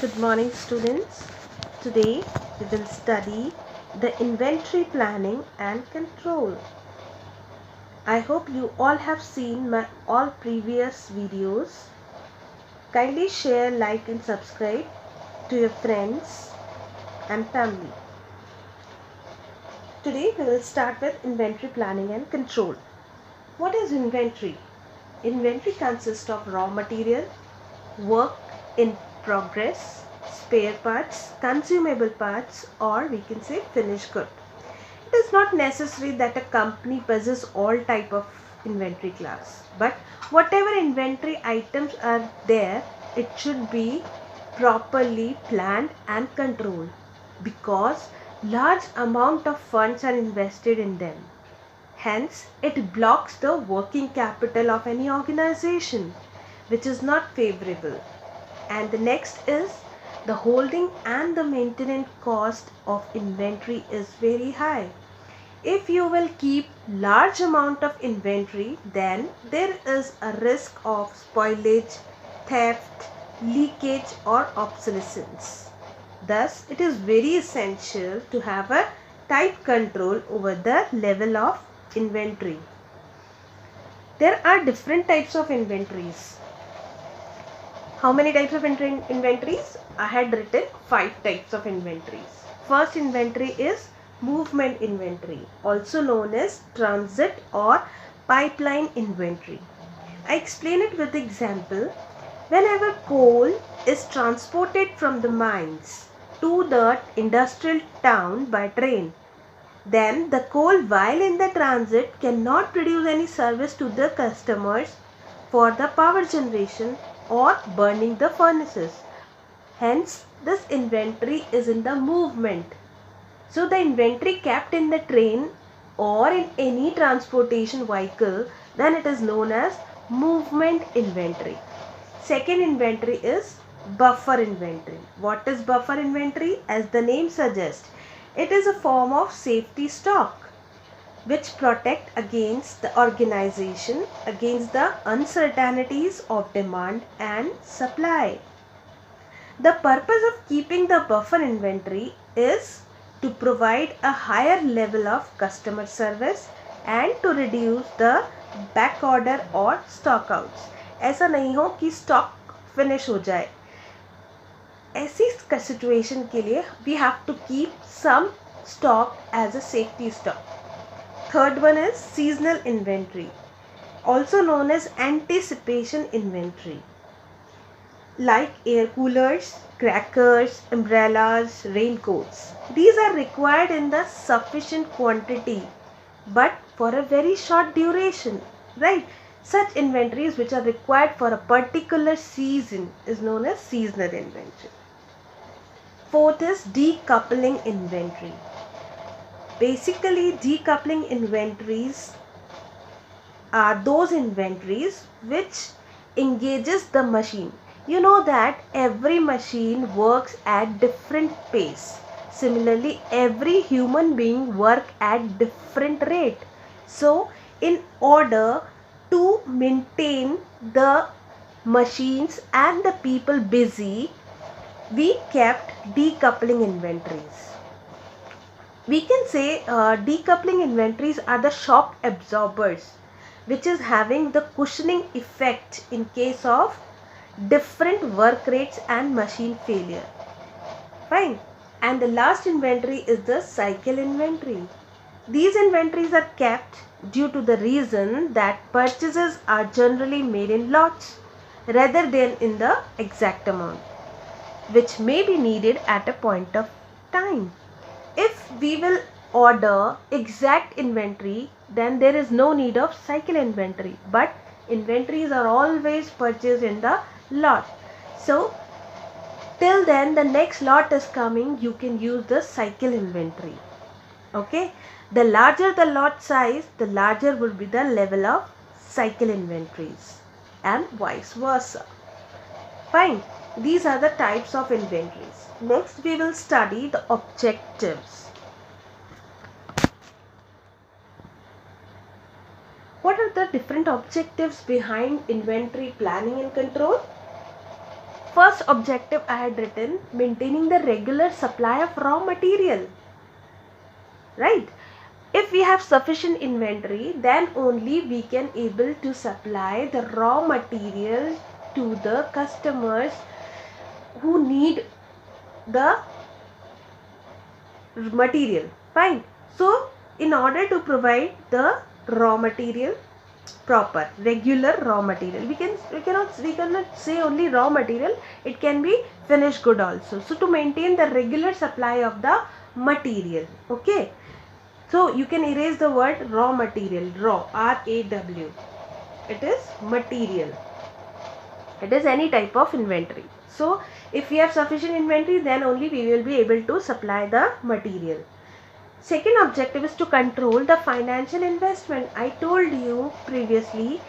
Good morning, students. Today we will study the inventory planning and control. I hope you all have seen my all previous videos. Kindly share, like and subscribe to your friends and family. Today we will start with inventory planning and control. What is inventory? Inventory consists of raw material, work in progress, spare parts, consumable parts, or we can say finished good. It is not necessary that a company possesses all type of inventory class, but whatever inventory items are there, it should be properly planned and controlled because large amount of funds are invested in them. Hence, it blocks the working capital of any organization, which is not favorable. And the next is the holding and the maintenance cost of inventory is very high. If you will keep large amount of inventory, then there is a risk of spoilage, theft, leakage or obsolescence. Thus, it is very essential to have a tight control over the level of inventory. There are different types of inventories. How many types of inventories? I had written 5 types of inventories. First inventory is movement inventory, also known as transit or pipeline inventory. I explain it with example. Whenever coal is transported from the mines to the industrial town by train, then the coal while in the transit cannot produce any service to the customers for the power generation or burning the furnaces. Hence, this inventory is in the movement. So, the inventory kept in the train or in any transportation vehicle, then it is known as movement inventory. Second inventory is buffer inventory. What is buffer inventory? As the name suggests, it is a form of safety stock which protect against the organization against the uncertainties of demand and supply. The purpose of keeping the buffer inventory is to provide a higher level of customer service and to reduce the back order or stock outs. ऐसा नहीं हो कि stock finish हो जाए. ऐसी situation के लिए we have to keep some stock as a safety stock. Third one is seasonal inventory, also known as anticipation inventory. Like air coolers, crackers, umbrellas, raincoats. These are required in the sufficient quantity but for a very short duration, right? Such inventories which are required for a particular season is known as seasonal inventory. Fourth is decoupling inventory. Basically, decoupling inventories are those inventories which engages the machine. You know that every machine works at different pace. Similarly, every human being work at different rate. So, in order to maintain the machines and the people busy, we kept decoupling inventories. We can say decoupling inventories are the shock absorbers, which is having the cushioning effect in case of different work rates and machine failure. Fine. And the last inventory is the cycle inventory. These inventories are kept due to the reason that purchases are generally made in lots rather than in the exact amount, which may be needed at a point of time. If we will order exact inventory, then there is no need of cycle inventory, but inventories are always purchased in the lot. So, till then the next lot is coming, you can use the cycle inventory. Okay, the larger the lot size, the larger will be the level of cycle inventories and vice versa. Fine. These are the types of inventories. Next, we will study the objectives. What are the different objectives behind inventory planning and control? first objective I had written, maintaining the regular supply of raw material, right? If we have sufficient inventory, then only we can able to supply the raw material to the customers who need the material. Fine. So in order to provide the raw material, proper regular raw material, we cannot say only raw material, it can be finished good also. So to maintain the regular supply of the material, okay, so you can erase the word raw material, raw, R-A-W, it is material, it is any type of inventory. So if we have sufficient inventory, then only we will be able to supply the material. Second objective is to control the financial investment. I told you previously,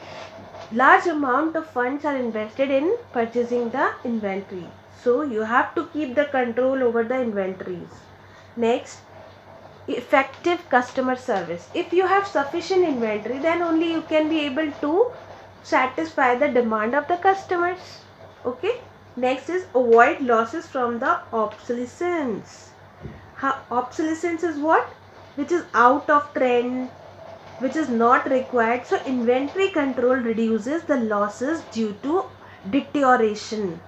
large amount of funds are invested in purchasing the inventory. So you have to keep the control over the inventories. Next, effective customer service. If you have sufficient inventory, then only you can be able to satisfy the demand of the customers. Okay. Next is avoid losses from the obsolescence. Obsolescence is what? Which is out of trend, which is not required. So inventory control reduces the losses due to deterioration,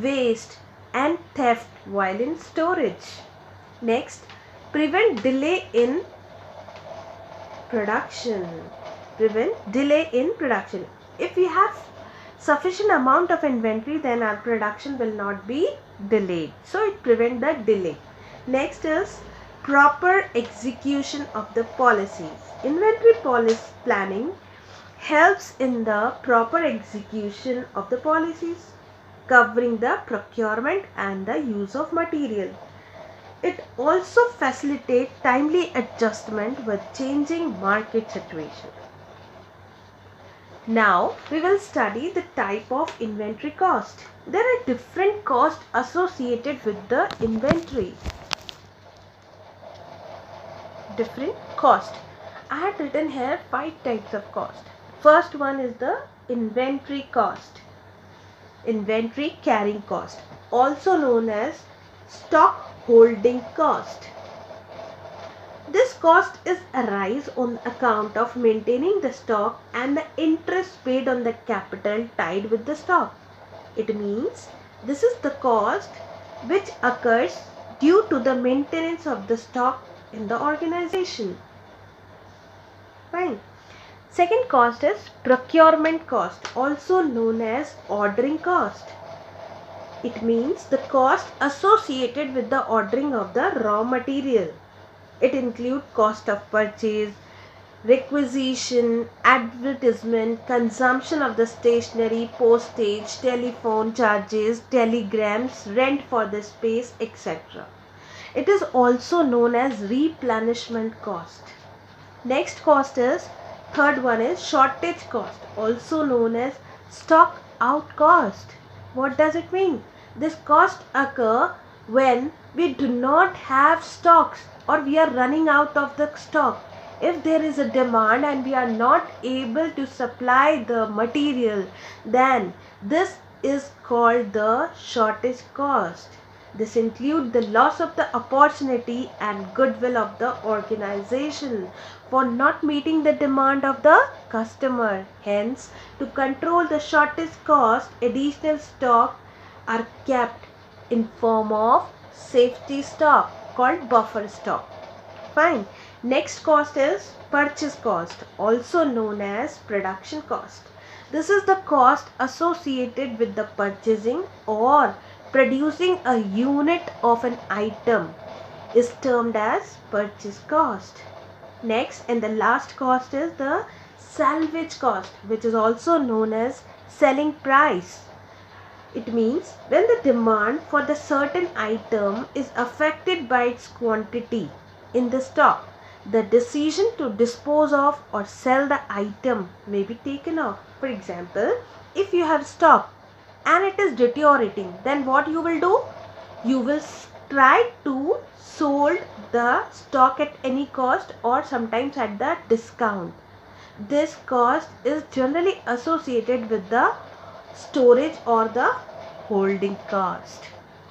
waste and theft while in storage. Next, prevent delay in production. Prevent delay in production. If we have sufficient amount of inventory, then our production will not be delayed. So it prevents the delay. Next is proper execution of the policies. Inventory policy planning helps in the proper execution of the policies covering the procurement and the use of material. It also facilitates timely adjustment with changing market situation. Now we will study the type of inventory cost. There are different costs associated with the inventory. Different cost. I had written here 5 types of cost. First one is the inventory cost. Inventory carrying cost, also known as stock holding cost. This cost is arise on account of maintaining the stock and the interest paid on the capital tied with the stock. It means this is the cost which occurs due to the maintenance of the stock in the organization. Fine. Second cost is procurement cost, also known as ordering cost. It means the cost associated with the ordering of the raw material. It includes cost of purchase, requisition, advertisement, consumption of the stationery, postage, telephone charges, telegrams, rent for the space, etc. It is also known as replenishment cost. Next cost is, third one is shortage cost, also known as stock out cost. What does it mean? This cost occur when we do not have stocks or we are running out of the stock. If there is a demand and we are not able to supply the material, then this is called the shortage cost. This includes the loss of the opportunity and goodwill of the organization for not meeting the demand of the customer. Hence, to control the shortage cost, additional stock are kept in form of safety stock called buffer stock. Fine. Next cost is purchase cost, also known as production cost. This is the cost associated with the purchasing or producing a unit of an item, is termed as purchase cost. Next and the last cost is the salvage cost, which is also known as selling price. It means when the demand for the certain item is affected by its quantity in the stock, the decision to dispose of or sell the item may be taken off. For example, if you have stock and it is deteriorating, then what you will do? You will try to sold the stock at any cost or sometimes at the discount. This cost is generally associated with the storage or the holding cost.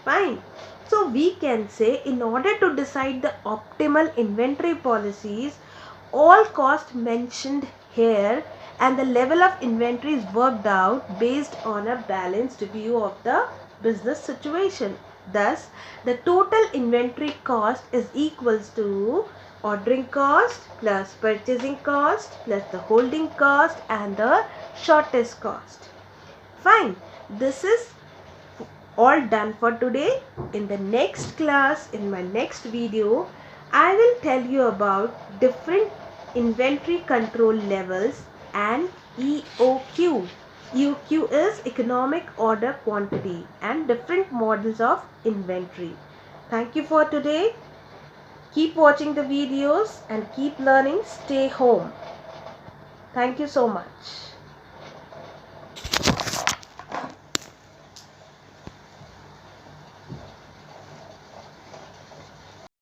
Fine. So we can say, in order to decide the optimal inventory policies, all costs mentioned here and the level of inventory is worked out based on a balanced view of the business situation. Thus, the total inventory cost is equals to ordering cost plus purchasing cost plus the holding cost and the shortest cost. Fine. This is all done for today. In the next class, in my next video, I will tell you about different inventory control levels and EOQ. EOQ is economic order quantity, and different models of inventory. Thank you for today. Keep watching the videos and keep learning. Stay home. Thank you so much.